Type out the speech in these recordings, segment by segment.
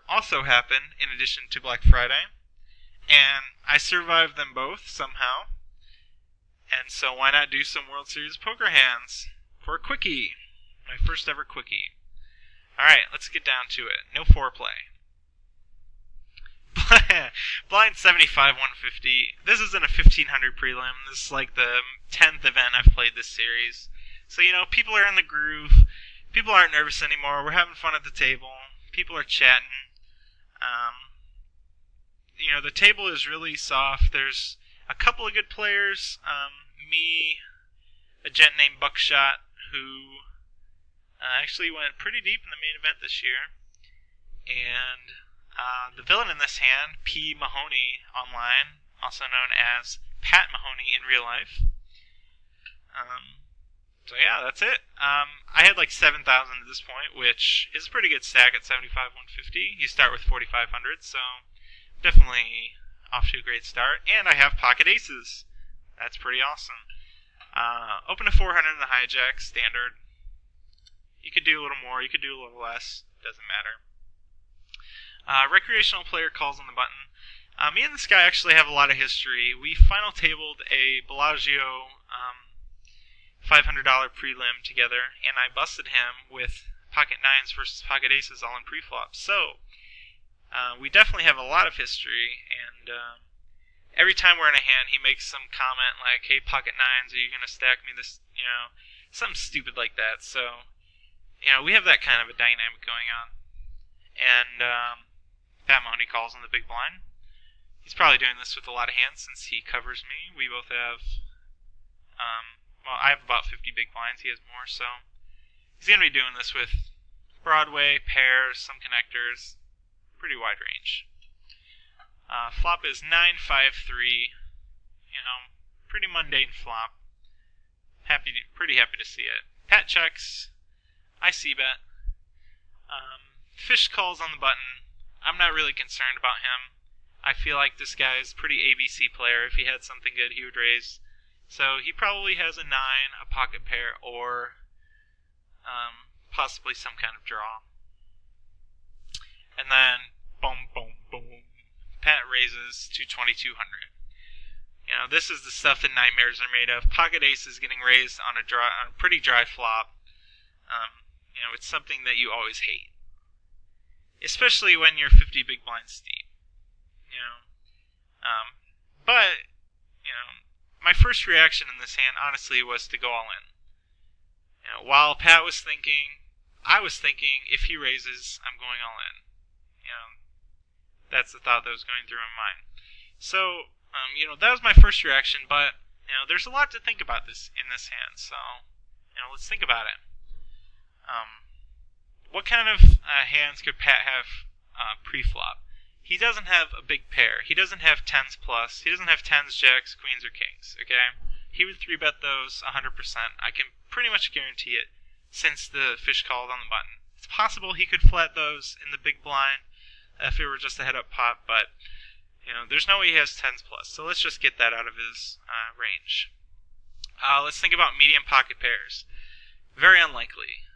also happened in addition to Black Friday, and I survived them both somehow. And so why not do some World Series poker hands for a Quickie, my first ever Quickie. Alright, let's get down to it. No foreplay. Blind 75, 150. This isn't a 1500 prelim. This is like the 10th event I've played this series. So, people are in the groove. People aren't nervous anymore. We're having fun at the table. People are chatting. The table is really soft. There's a couple of good players. Me, a gent named Buckshot, who actually went pretty deep in the main event this year. And the villain in this hand, P. Mahoney online, also known as Pat Mahoney in real life. So yeah, that's it. I had like 7,000 at this point, which is a pretty good stack at 75, 150. You start with 4,500, so definitely off to a great start. And I have pocket aces. That's pretty awesome. Open to 400 in the hijack, standard. You could do a little more, you could do a little less, doesn't matter. Recreational player calls on the button. Me and this guy actually have a lot of history. We final tabled a Bellagio $500 prelim together, and I busted him with pocket nines versus pocket aces all in preflop. So, we definitely have a lot of history, and every time we're in a hand, he makes some comment like, "Hey, pocket nines, are you going to stack me this?" Something stupid like that. So, we have that kind of a dynamic going on. And Pat Mahoney calls on the big blind. He's probably doing this with a lot of hands since he covers me. We both have, I have about 50 big blinds. He has more, so he's going to be doing this with Broadway, pairs, some connectors, pretty wide range. Flop is 9-5-3. Pretty mundane flop. Pretty happy to see it. Pat checks. I c-bet. Fish calls on the button. I'm not really concerned about him. I feel like this guy is a pretty ABC player. If he had something good, he would raise. So he probably has a 9, a pocket pair, or possibly some kind of draw. And then, boom, boom, boom. Pat raises to 2,200. This is the stuff that nightmares are made of. Pocket aces getting raised on a pretty dry flop. It's something that you always hate. Especially when you're 50 big blinds deep. But, my first reaction in this hand, honestly, was to go all in. While Pat was thinking, I was thinking, if he raises, I'm going all in. That's the thought that was going through my mind. So, that was my first reaction, but, there's a lot to think about in this hand, so, let's think about it. What kind of hands could Pat have pre-flop? He doesn't have a big pair. He doesn't have 10s plus. He doesn't have 10s, jacks, queens, or kings, okay? He would 3-bet those 100%. I can pretty much guarantee it since the fish called on the button. It's possible he could flat those in the big blind if it were just a head-up pot, but, there's no way he has 10s plus. So let's just get that out of his range. Let's think about medium pocket pairs. Very unlikely.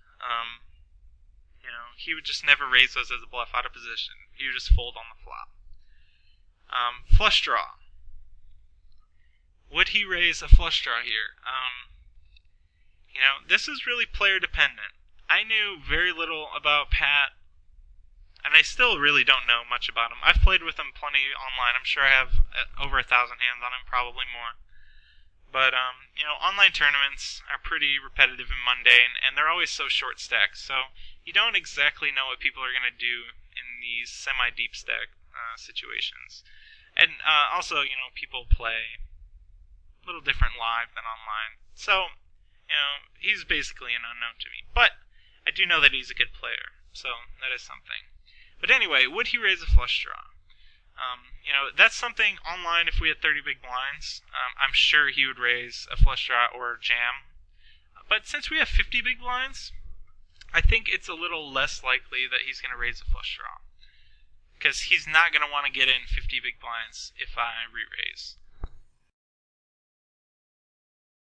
He would just never raise those as a bluff out of position. He would just fold on the flop. Flush draw. Would he raise a flush draw here? This is really player dependent. I knew very little about Pat, and I still really don't know much about him. I've played with him plenty online. I'm sure I have over 1,000 hands on him, probably more. But, online tournaments are pretty repetitive and mundane, and they're always so short stacked, so you don't exactly know what people are going to do in these semi-deep stack situations. And also, people play a little different live than online. So, he's basically an unknown to me. But I do know that he's a good player, so that is something. But anyway, would he raise a flush draw? That's something online. If we had 30 big blinds, I'm sure he would raise a flush draw or jam. But since we have 50 big blinds, I think it's a little less likely that he's going to raise a flush draw. Because he's not going to want to get in 50 big blinds if I re-raise.